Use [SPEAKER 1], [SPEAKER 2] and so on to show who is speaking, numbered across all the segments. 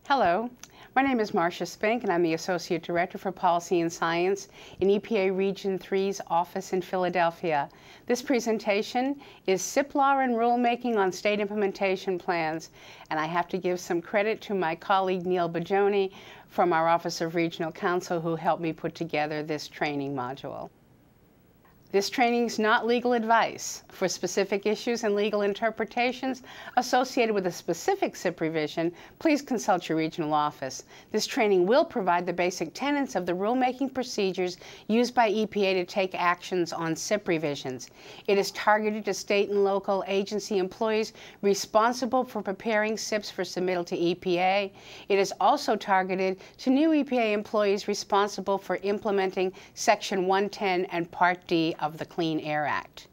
[SPEAKER 1] Hello, my name is Marcia Spink and I'm the Associate Director for Policy and Science in EPA Region 3's office in Philadelphia. This presentation is SIP Law and Rulemaking on State Implementation Plans, and I have to give some credit to my colleague Neil Bajoni from our Office of Regional Counsel who helped me put together this training module. This training is not legal advice. For specific issues and legal interpretations associated with a specific SIP revision, please consult your regional office. This training will provide the basic tenets of the rulemaking procedures used by EPA to take actions on SIP revisions. It is targeted to state and local agency employees responsible for preparing SIPs for submittal to EPA. It is also targeted to new EPA employees responsible for implementing Section 110 and Part D of the Clean Air Act.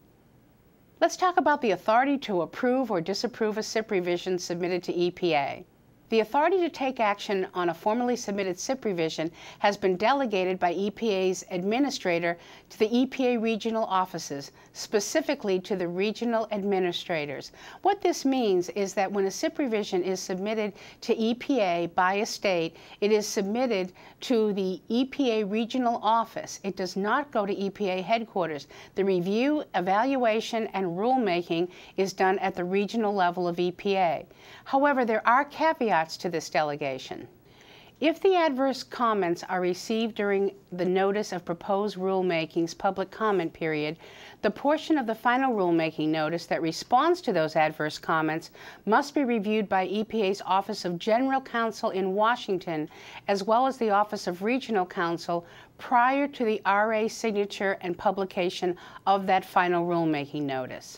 [SPEAKER 1] Let's talk about the authority to approve or disapprove a SIP revision submitted to EPA. The authority to take action on a formally submitted SIP revision has been delegated by EPA's administrator to the EPA regional offices, specifically to the regional administrators. What this means is that when a SIP revision is submitted to EPA by a state, it is submitted to the EPA regional office. It does not go to EPA headquarters. The review, evaluation, and rulemaking is done at the regional level of EPA. However, there are caveats to this delegation. If the adverse comments are received during the notice of proposed rulemaking's public comment period, the portion of the final rulemaking notice that responds to those adverse comments must be reviewed by EPA's Office of General Counsel in Washington, as well as the Office of Regional Counsel, prior to the RA signature and publication of that final rulemaking notice.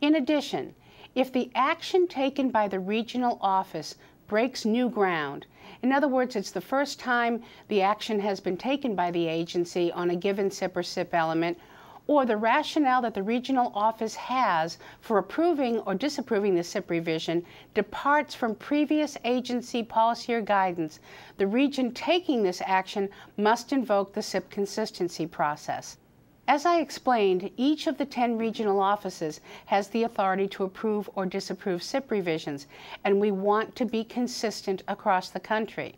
[SPEAKER 1] In addition, if the action taken by the regional office breaks new ground, in other words, it's the first time the action has been taken by the agency on a given SIP or SIP element, or the rationale that the regional office has for approving or disapproving the SIP revision departs from previous agency policy or guidance, the region taking this action must invoke the SIP consistency process. As I explained, each of the 10 regional offices has the authority to approve or disapprove SIP revisions, and we want to be consistent across the country.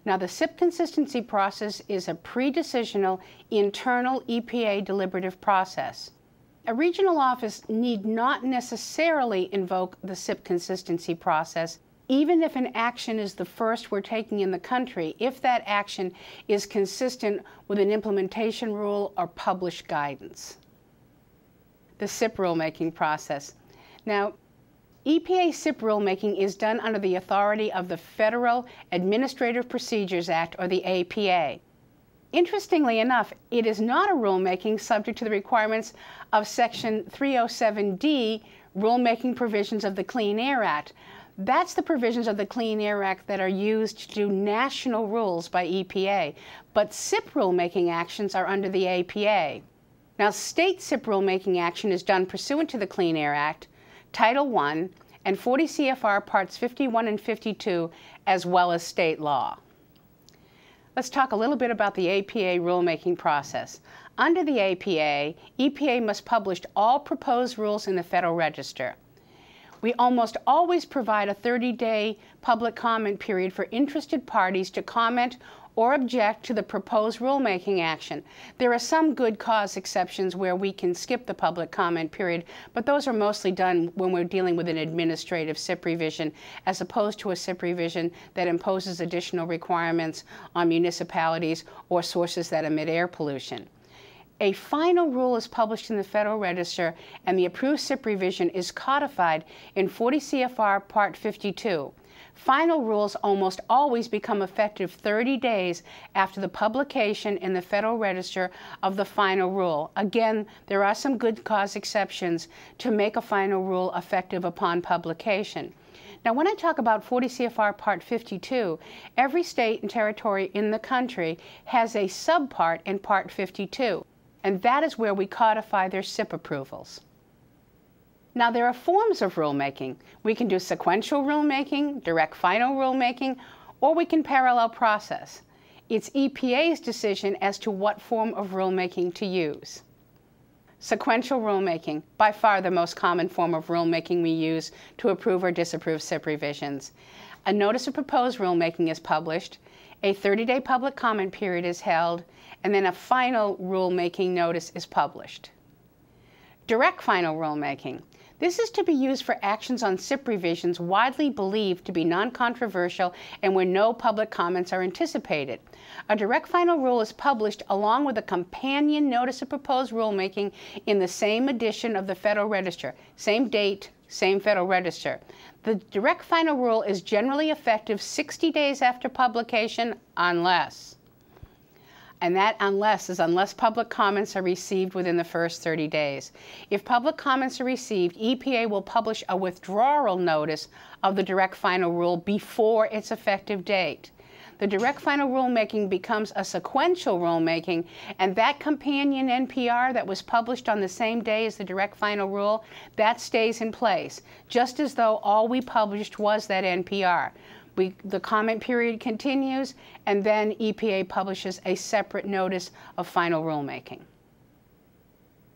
[SPEAKER 1] Now, the SIP consistency process is a pre-decisional, internal EPA deliberative process. A regional office need not necessarily invoke the SIP consistency process, even if an action is the first we're taking in the country, if that action is consistent with an implementation rule or published guidance. The SIP rulemaking process. Now, EPA SIP rulemaking is done under the authority of the Federal Administrative Procedures Act, or the APA. Interestingly enough, it is not a rulemaking subject to the requirements of Section 307D, rulemaking provisions of the Clean Air Act. That's the provisions of the Clean Air Act that are used to do national rules by EPA, but SIP rulemaking actions are under the APA. Now, state SIP rulemaking action is done pursuant to the Clean Air Act, Title I, and 40 CFR Parts 51 and 52, as well as state law. Let's talk a little bit about the APA rulemaking process. Under the APA, EPA must publish all proposed rules in the Federal Register. We almost always provide a 30-day public comment period for interested parties to comment or object to the proposed rulemaking action. There are some good cause exceptions where we can skip the public comment period, but those are mostly done when we're dealing with an administrative SIP revision, as opposed to a SIP revision that imposes additional requirements on municipalities or sources that emit air pollution. A final rule is published in the Federal Register, and the approved SIP revision is codified in 40 CFR Part 52. Final rules almost always become effective 30 days after the publication in the Federal Register of the final rule. Again, there are some good cause exceptions to make a final rule effective upon publication. Now, when I talk about 40 CFR Part 52, every state and territory in the country has a subpart in Part 52. And that is where we codify their SIP approvals. Now, there are forms of rulemaking. We can do sequential rulemaking, direct final rulemaking, or we can parallel process. It's EPA's decision as to what form of rulemaking to use. Sequential rulemaking, by far the most common form of rulemaking we use to approve or disapprove SIP revisions. a notice of proposed rulemaking is published, a 30-day public comment period is held, and then a final rulemaking notice is published. Direct final rulemaking. This is to be used for actions on SIP revisions widely believed to be non-controversial and where no public comments are anticipated. A direct final rule is published along with a companion notice of proposed rulemaking in the same edition of the Federal Register, same date, same Federal Register. The direct final rule is generally effective 60 days after publication unless, and that unless is unless public comments are received within the first 30 days. If public comments are received, EPA will publish a withdrawal notice of the direct final rule before its effective date. The direct final rulemaking becomes a sequential rulemaking, and that companion NPR that was published on the same day as the direct final rule, that stays in place, just as though all we published was that NPR. The comment period continues, and then EPA publishes a separate notice of final rulemaking.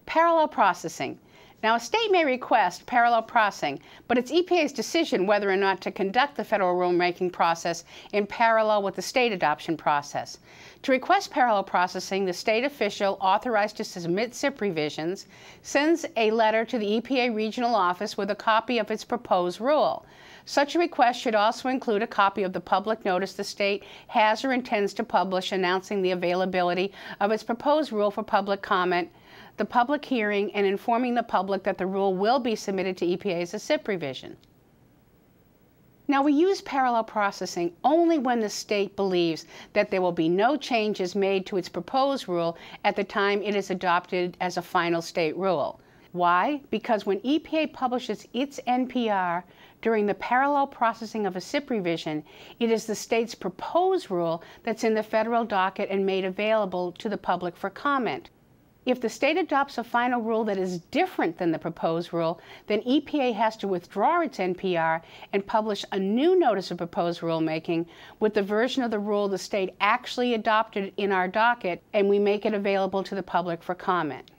[SPEAKER 1] Parallel processing. Now, a state may request parallel processing, but it's EPA's decision whether or not to conduct the federal rulemaking process in parallel with the state adoption process. To request parallel processing, the state official authorized to submit SIP revisions sends a letter to the EPA regional office with a copy of its proposed rule. Such a request should also include a copy of the public notice the state has or intends to publish announcing the availability of its proposed rule for public comment, the public hearing, and informing the public that the rule will be submitted to EPA as a SIP revision. Now, we use parallel processing only when the state believes that there will be no changes made to its proposed rule at the time it is adopted as a final state rule. Why? Because when EPA publishes its NPR during the parallel processing of a SIP revision, it is the state's proposed rule that's in the federal docket and made available to the public for comment. If the state adopts a final rule that is different than the proposed rule, then EPA has to withdraw its NPR and publish a new notice of proposed rulemaking with the version of the rule the state actually adopted in our docket, and we make it available to the public for comment.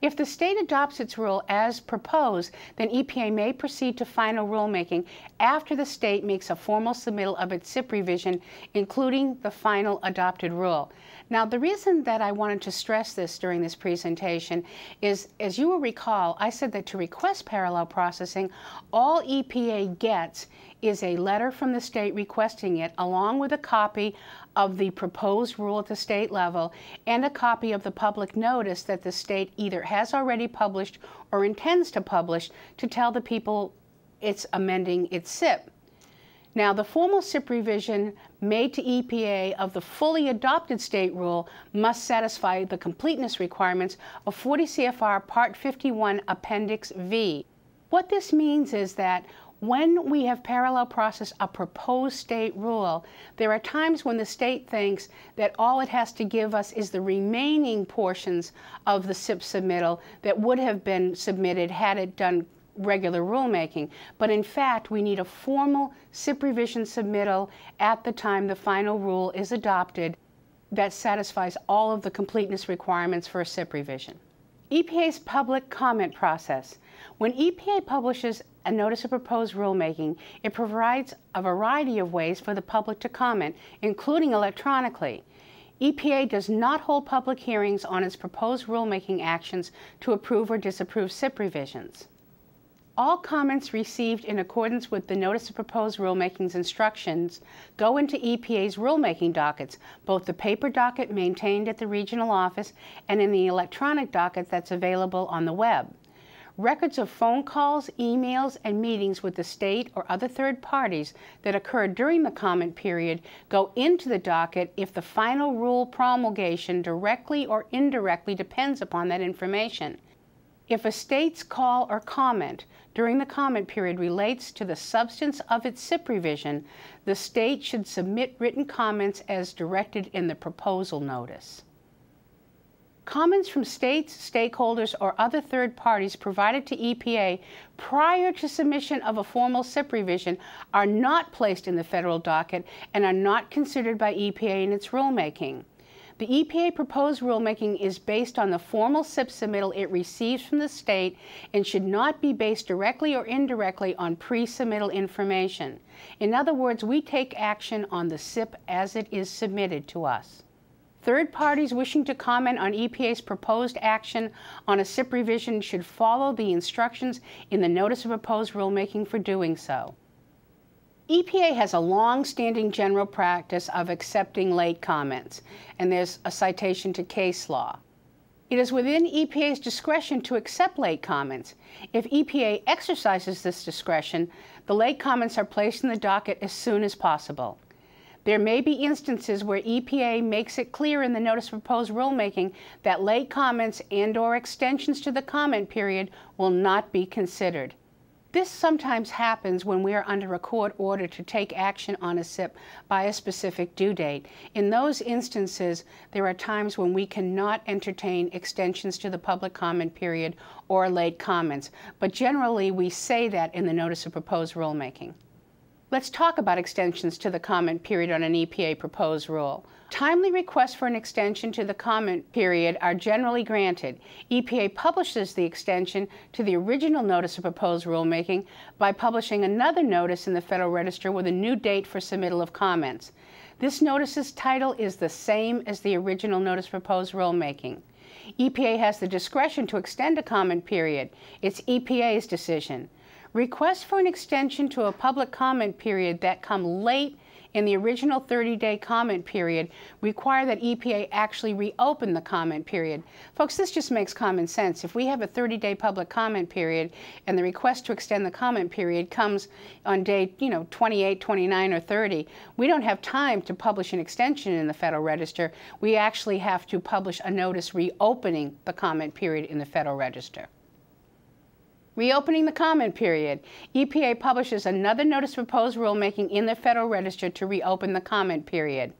[SPEAKER 1] If the state adopts its rule as proposed, then EPA may proceed to final rulemaking after the state makes a formal submittal of its SIP revision, including the final adopted rule. Now, the reason that I wanted to stress this during this presentation is, as you will recall, I said that to request parallel processing, all EPA gets is a letter from the state requesting it, along with a copy of the proposed rule at the state level and a copy of the public notice that the state either has already published or intends to publish to tell the people it's amending its SIP. Now, the formal SIP revision made to EPA of the fully adopted state rule must satisfy the completeness requirements of 40 CFR Part 51 Appendix V. What this means is that when we have parallel processed a proposed state rule, there are times when the state thinks that all it has to give us is the remaining portions of the SIP submittal that would have been submitted had it done regular rulemaking. But in fact, we need a formal SIP revision submittal at the time the final rule is adopted that satisfies all of the completeness requirements for a SIP revision. EPA's public comment process. When EPA publishes a notice of proposed rulemaking, it provides a variety of ways for the public to comment, including electronically. EPA does not hold public hearings on its proposed rulemaking actions to approve or disapprove SIP revisions. All comments received in accordance with the Notice of Proposed Rulemaking's instructions go into EPA's rulemaking dockets, both the paper docket maintained at the regional office and in the electronic docket that's available on the web. Records of phone calls, emails, and meetings with the state or other third parties that occurred during the comment period go into the docket if the final rule promulgation directly or indirectly depends upon that information. If a state's call or comment during the comment period relates to the substance of its SIP revision, the state should submit written comments as directed in the proposal notice. Comments from states, stakeholders, or other third parties provided to EPA prior to submission of a formal SIP revision are not placed in the federal docket and are not considered by EPA in its rulemaking. The EPA proposed rulemaking is based on the formal SIP submittal it receives from the state and should not be based directly or indirectly on pre-submittal information. In other words, we take action on the SIP as it is submitted to us. Third parties wishing to comment on EPA's proposed action on a SIP revision should follow the instructions in the Notice of Proposed Rulemaking for doing so. EPA has a long-standing general practice of accepting late comments, and there's a citation to case law. It is within EPA's discretion to accept late comments. If EPA exercises this discretion, the late comments are placed in the docket as soon as possible. There may be instances where EPA makes it clear in the Notice of Proposed Rulemaking that late comments and/or extensions to the comment period will not be considered. This sometimes happens when we are under a court order to take action on a SIP by a specific due date. In those instances, there are times when we cannot entertain extensions to the public comment period or late comments, but generally we say that in the Notice of Proposed Rulemaking. Let's talk about extensions to the comment period on an EPA proposed rule. Timely requests for an extension to the comment period are generally granted. EPA publishes the extension to the original Notice of Proposed Rulemaking by publishing another notice in the Federal Register with a new date for submittal of comments. This notice's title is the same as the original Notice of Proposed Rulemaking. EPA has the discretion to extend a comment period. It's EPA's decision. Requests for an extension to a public comment period that come late in the original 30-day comment period require that EPA actually reopen the comment period. Folks, this just makes common sense. If we have a 30-day public comment period and the request to extend the comment period comes on day 28, 29, or 30, we don't have time to publish an extension in the Federal Register. We actually have to publish a notice reopening the comment period in the Federal Register. Reopening the comment period. EPA publishes another Notice of Proposed Rulemaking in the Federal Register to reopen the comment period.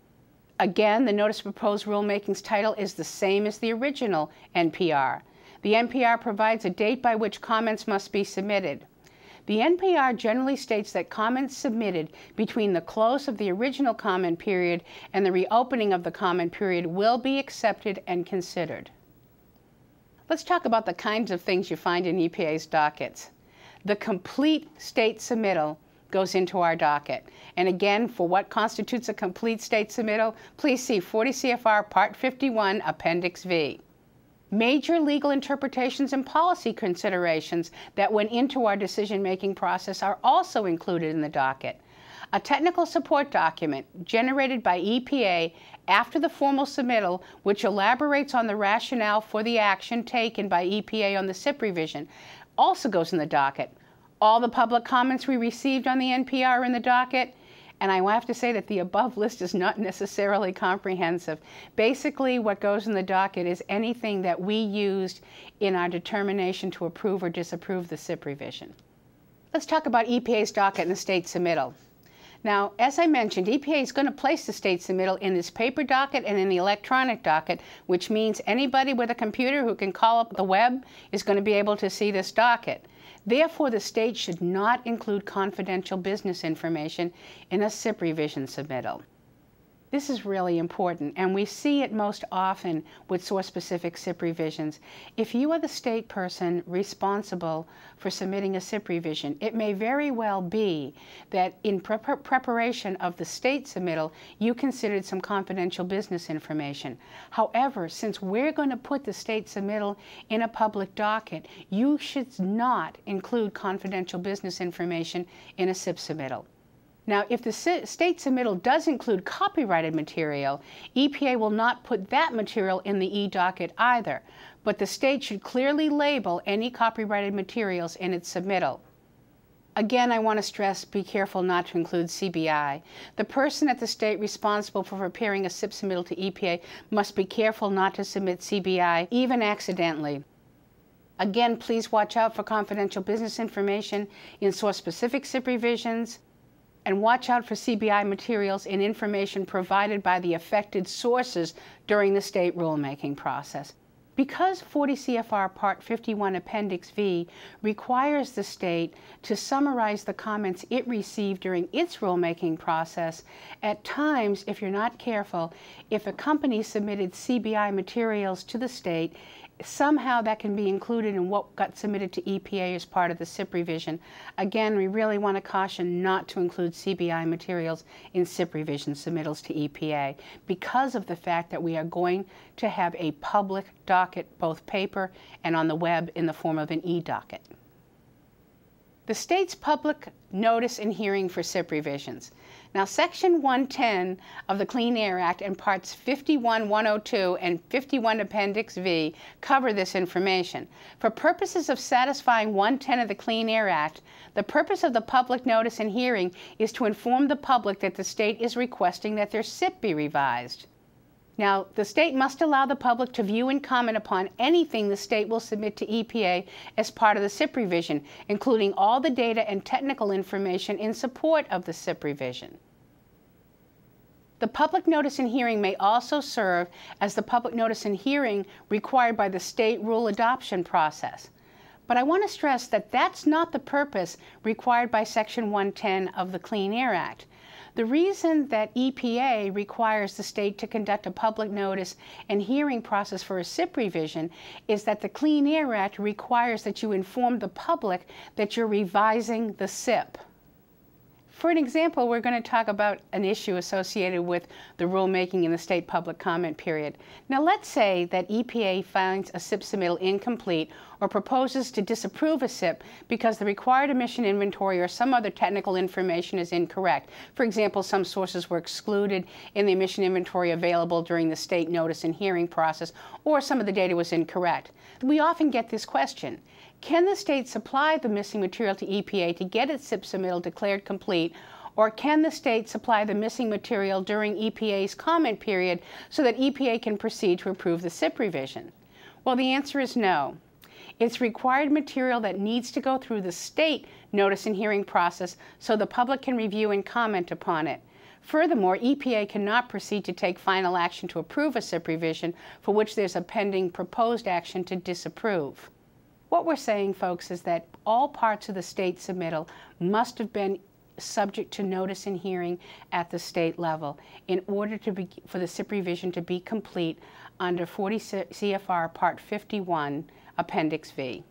[SPEAKER 1] Again, the Notice of Proposed Rulemaking's title is the same as the original NPR. The NPR provides a date by which comments must be submitted. The NPR generally states that comments submitted between the close of the original comment period and the reopening of the comment period will be accepted and considered. Let's talk about the kinds of things you find in EPA's dockets. The complete state submittal goes into our docket. And again, for what constitutes a complete state submittal, please see 40 CFR Part 51, Appendix V. Major legal interpretations and policy considerations that went into our decision-making process are also included in the docket. A technical support document generated by EPA after the formal submittal, which elaborates on the rationale for the action taken by EPA on the SIP revision, also goes in the docket. All the public comments we received on the NPR are in the docket, and I have to say that the above list is not necessarily comprehensive. Basically, what goes in the docket is anything that we used in our determination to approve or disapprove the SIP revision. Let's talk about EPA's docket and the state submittal. Now, as I mentioned, EPA is going to place the state submittal in this paper docket and in the electronic docket, which means anybody with a computer who can call up the web is going to be able to see this docket. Therefore, the state should not include confidential business information in a SIP revision submittal. This is really important, and we see it most often with source-specific SIP revisions. If you are the state person responsible for submitting a SIP revision, it may very well be that in preparation of the state submittal, you considered some confidential business information. However, since we're going to put the state submittal in a public docket, you should not include confidential business information in a SIP submittal. Now, if the state submittal does include copyrighted material, EPA will not put that material in the e-docket either, but the state should clearly label any copyrighted materials in its submittal. Again, I want to stress, be careful not to include CBI. The person at the state responsible for preparing a SIP submittal to EPA must be careful not to submit CBI, even accidentally. Again, please watch out for confidential business information in source-specific SIP revisions, and watch out for CBI materials and information provided by the affected sources during the state rulemaking process. Because 40 CFR Part 51 Appendix V requires the state to summarize the comments it received during its rulemaking process, at times, if you're not careful, if a company submitted CBI materials to the state, somehow that can be included in what got submitted to EPA as part of the SIP revision. Again, we really want to caution not to include CBI materials in SIP revision submittals to EPA because of the fact that we are going to have a public docket, both paper and on the web in the form of an e-docket. The state's public notice and hearing for SIP revisions. Now, Section 110 of the Clean Air Act and Parts 51, 102, and 51 Appendix V cover this information. For purposes of satisfying 110 of the Clean Air Act, the purpose of the public notice and hearing is to inform the public that the state is requesting that their SIP be revised. Now, the state must allow the public to view and comment upon anything the state will submit to EPA as part of the SIP revision, including all the data and technical information in support of the SIP revision. The public notice and hearing may also serve as the public notice and hearing required by the state rule adoption process. But I want to stress that that's not the purpose required by Section 110 of the Clean Air Act. The reason that EPA requires the state to conduct a public notice and hearing process for a SIP revision is that the Clean Air Act requires that you inform the public that you're revising the SIP. For an example, we're going to talk about an issue associated with the rulemaking in the state public comment period. Now, let's say that EPA finds a SIP submittal incomplete or proposes to disapprove a SIP because the required emission inventory or some other technical information is incorrect. For example, some sources were excluded in the emission inventory available during the state notice and hearing process, or some of the data was incorrect. We often get this question: can the state supply the missing material to EPA to get its SIP submittal declared complete, or can the state supply the missing material during EPA's comment period so that EPA can proceed to approve the SIP revision? Well, the answer is no. It's required material that needs to go through the state notice and hearing process so the public can review and comment upon it. Furthermore, EPA cannot proceed to take final action to approve a SIP revision for which there's a pending proposed action to disapprove. What we're saying, folks, is that all parts of the state submittal must have been subject to notice and hearing at the state level in order for the SIP revision to be complete under 40 CFR Part 51, Appendix V.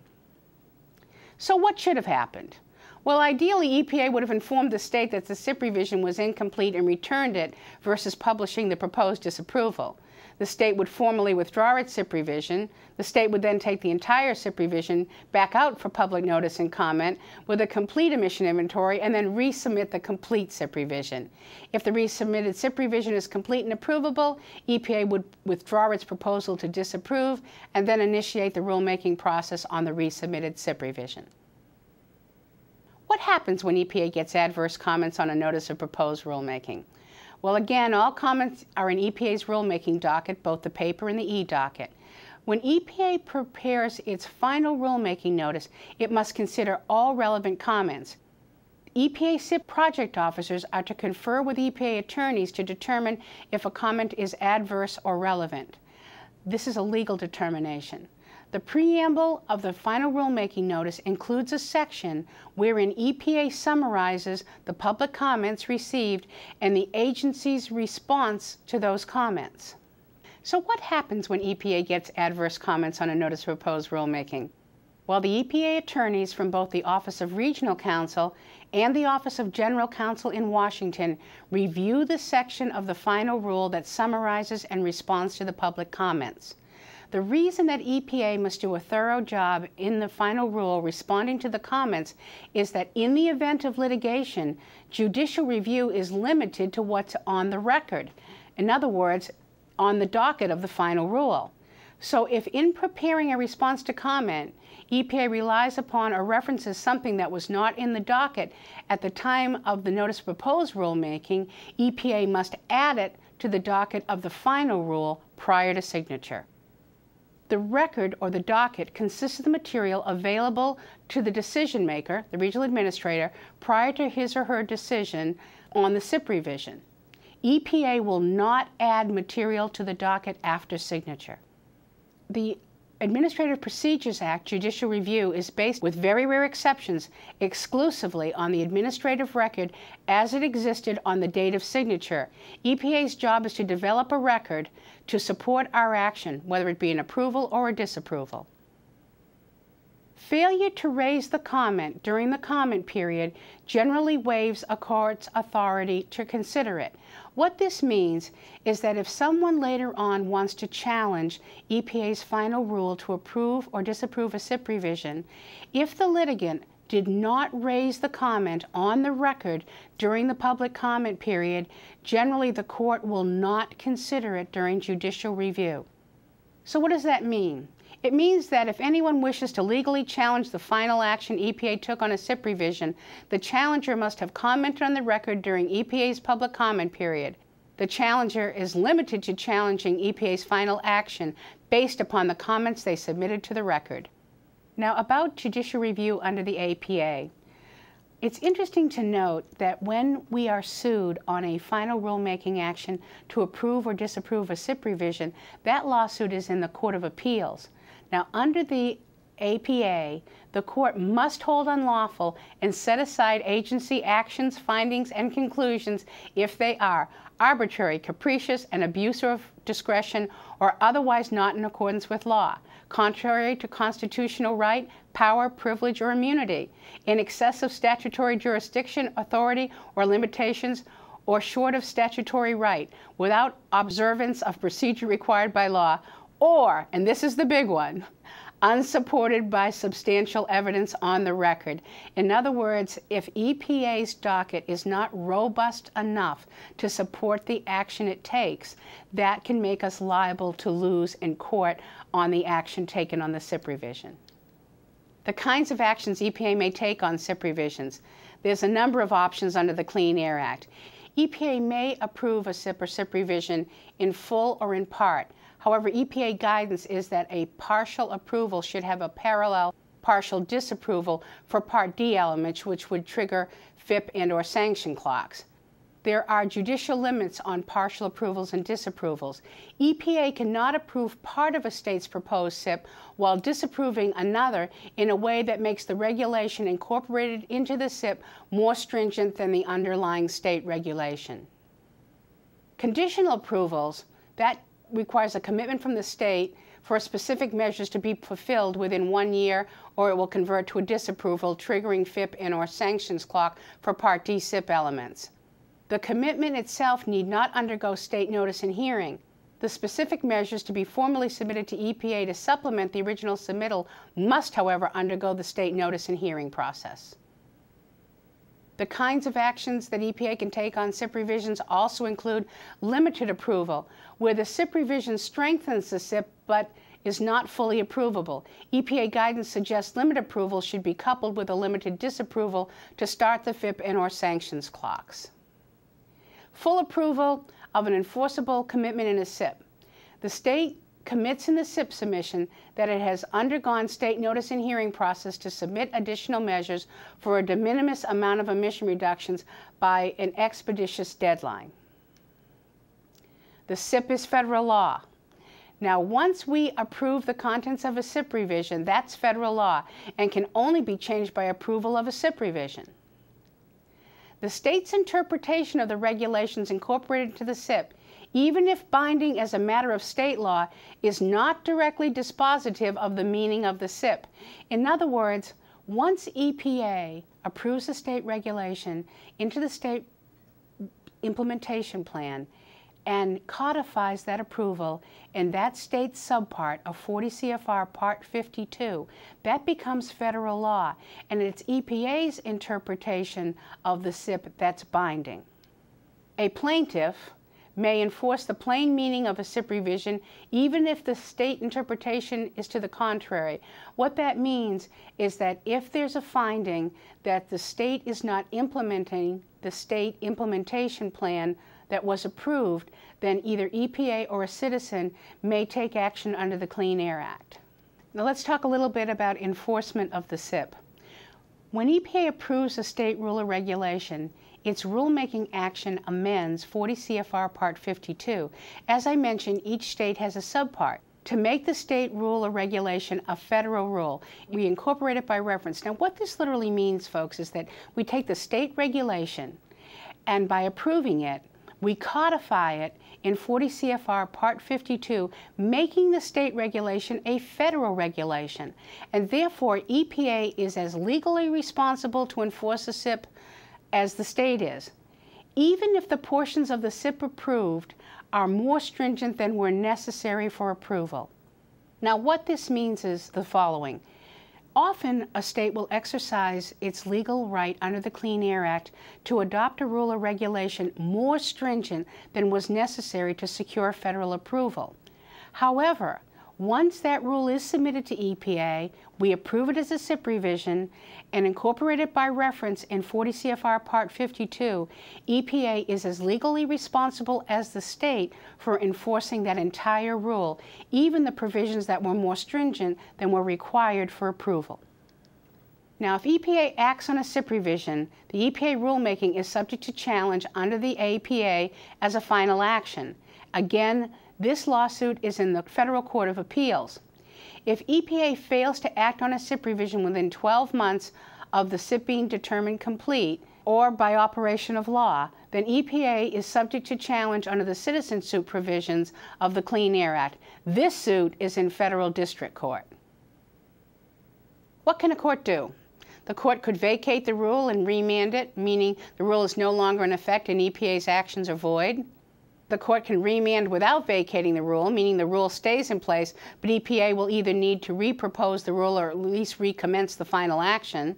[SPEAKER 1] So what should have happened? Well, ideally, EPA would have informed the state that the SIP revision was incomplete and returned it versus publishing the proposed disapproval. The state would formally withdraw its SIP revision. The state would then take the entire SIP revision back out for public notice and comment with a complete emission inventory and then resubmit the complete SIP revision. If the resubmitted SIP revision is complete and approvable, EPA would withdraw its proposal to disapprove and then initiate the rulemaking process on the resubmitted SIP revision. What happens when EPA gets adverse comments on a notice of proposed rulemaking? Well, again, all comments are in EPA's rulemaking docket, both the paper and the e-docket. When EPA prepares its final rulemaking notice, it must consider all relevant comments. EPA SIP project officers are to confer with EPA attorneys to determine if a comment is adverse or relevant. This is a legal determination. The preamble of the final rulemaking notice includes a section wherein EPA summarizes the public comments received and the agency's response to those comments. So what happens when EPA gets adverse comments on a notice of proposed rulemaking? Well, the EPA attorneys from both the Office of Regional Counsel and the Office of General Counsel in Washington review the section of the final rule that summarizes and responds to the public comments. The reason that EPA must do a thorough job in the final rule responding to the comments is that in the event of litigation, judicial review is limited to what's on the record. In other words, on the docket of the final rule. So if in preparing a response to comment, EPA relies upon or references something that was not in the docket at the time of the notice of proposed rulemaking, EPA must add it to the docket of the final rule prior to signature. The record or the docket consists of the material available to the decision maker, the regional administrator, prior to his or her decision on the SIP revision. EPA will not add material to the docket after signature. The Administrative Procedures Act judicial review is based, with very rare exceptions, exclusively on the administrative record as it existed on the date of signature. EPA's job is to develop a record to support our action, whether it be an approval or a disapproval. Failure to raise the comment during the comment period generally waives a court's authority to consider it. What this means is that if someone later on wants to challenge EPA's final rule to approve or disapprove a SIP revision, if the litigant did not raise the comment on the record during the public comment period, generally the court will not consider it during judicial review. So what does that mean? It means that if anyone wishes to legally challenge the final action EPA took on a SIP revision, the challenger must have commented on the record during EPA's public comment period. The challenger is limited to challenging EPA's final action based upon the comments they submitted to the record. Now, about judicial review under the APA. It's interesting to note that when we are sued on a final rulemaking action to approve or disapprove a SIP revision, that lawsuit is in the Court of Appeals. Now, under the APA, the court must hold unlawful and set aside agency actions, findings, and conclusions if they are arbitrary, capricious, and abuse of discretion, or otherwise not in accordance with law, contrary to constitutional right, power, privilege, or immunity, in excess of statutory jurisdiction, authority, or limitations, or short of statutory right, without observance of procedure required by law, or, and this is the big one, unsupported by substantial evidence on the record. In other words, if EPA's docket is not robust enough to support the action it takes, that can make us liable to lose in court on the action taken on the SIP revision. The kinds of actions EPA may take on SIP revisions. There's a number of options under the Clean Air Act. EPA may approve a SIP or SIP revision in full or in part. However, EPA guidance is that a partial approval should have a parallel partial disapproval for Part D elements, which would trigger FIP and/or sanction clocks. There are judicial limits on partial approvals and disapprovals. EPA cannot approve part of a state's proposed SIP while disapproving another in a way that makes the regulation incorporated into the SIP more stringent than the underlying state regulation. Conditional approvals, that requires a commitment from the state for specific measures to be fulfilled within 1 year, or it will convert to a disapproval, triggering FIP and/or sanctions clock for Part D SIP elements. The commitment itself need not undergo state notice and hearing. The specific measures to be formally submitted to EPA to supplement the original submittal must, however, undergo the state notice and hearing process. The kinds of actions that EPA can take on SIP revisions also include limited approval, where the SIP revision strengthens the SIP but is not fully approvable. EPA guidance suggests limited approval should be coupled with a limited disapproval to start the FIP and/or sanctions clocks. Full approval of an enforceable commitment in a SIP. The state commits in the SIP submission that it has undergone state notice and hearing process to submit additional measures for a de minimis amount of emission reductions by an expeditious deadline. The SIP is federal law. Now, once we approve the contents of a SIP revision, that's federal law and can only be changed by approval of a SIP revision. The state's interpretation of the regulations incorporated into the SIP, even if binding as a matter of state law, is not directly dispositive of the meaning of the SIP. In other words, once EPA approves a state regulation into the state implementation plan and codifies that approval in that state subpart of 40 CFR Part 52, that becomes federal law, and it's EPA's interpretation of the SIP that's binding. A plaintiff may enforce the plain meaning of a SIP revision even if the state interpretation is to the contrary. What that means is that if there's a finding that the state is not implementing the state implementation plan that was approved, then either EPA or a citizen may take action under the Clean Air Act. Now let's talk a little bit about enforcement of the SIP. When EPA approves a state rule or regulation, its rulemaking action amends 40 CFR Part 52. As I mentioned, each state has a subpart. to make the state rule or regulation a federal rule. We incorporate it by reference. Now, what this literally means, folks, is that we take the state regulation, and by approving it, we codify it in 40 CFR Part 52, making the state regulation a federal regulation. And therefore, EPA is as legally responsible to enforce a SIP as the state is, even if the portions of the SIP approved are more stringent than were necessary for approval. Now, what this means is the following. Often, a state will exercise its legal right under the Clean Air Act to adopt a rule or regulation more stringent than was necessary to secure federal approval. However, once that rule is submitted to EPA, we approve it as a SIP revision and incorporate it by reference in 40 CFR Part 52, EPA is as legally responsible as the state for enforcing that entire rule, even the provisions that were more stringent than were required for approval. Now, if EPA acts on a SIP revision, the EPA rulemaking is subject to challenge under the APA as a final action. Again, this lawsuit is in the Federal Court of Appeals. If EPA fails to act on a SIP revision within 12 months of the SIP being determined complete, or by operation of law, then EPA is subject to challenge under the citizen suit provisions of the Clean Air Act. This suit is in federal district court. What can a court do? The court could vacate the rule and remand it, meaning the rule is no longer in effect and EPA's actions are void. The court can remand without vacating the rule, meaning the rule stays in place, but EPA will either need to repropose the rule or at least recommence the final action.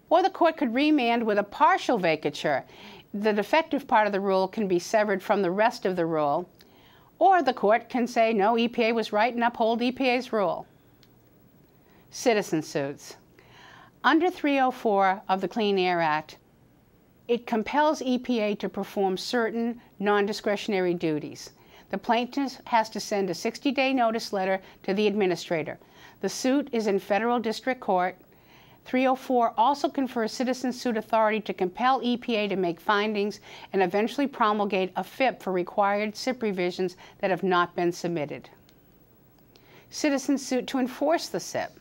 [SPEAKER 1] Or the court could remand with a partial vacature. The defective part of the rule can be severed from the rest of the rule. Or the court can say, no, EPA was right and uphold EPA's rule. Citizen suits. Under 304 of the Clean Air Act, it compels EPA to perform certain non-discretionary duties. The plaintiff has to send a 60-day notice letter to the administrator. The suit is in federal district court. 304 also confers citizen suit authority to compel EPA to make findings and eventually promulgate a FIP for required SIP revisions that have not been submitted. Citizen suit to enforce the SIP.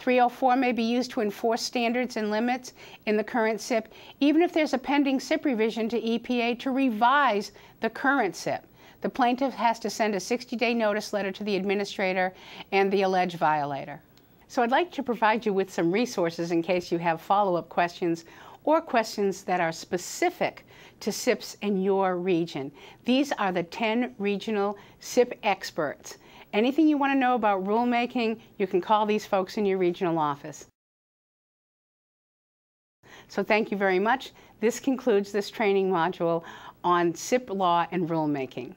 [SPEAKER 1] 304 may be used to enforce standards and limits in the current SIP, even if there's a pending SIP revision to EPA to revise the current SIP. The plaintiff has to send a 60-day notice letter to the administrator and the alleged violator. So I'd like to provide you with some resources in case you have follow-up questions or questions that are specific to SIPs in your region. These are the 10 regional SIP experts. Anything you want to know about rulemaking, you can call these folks in your regional office. So thank you very much. This concludes this training module on SIP law and rulemaking.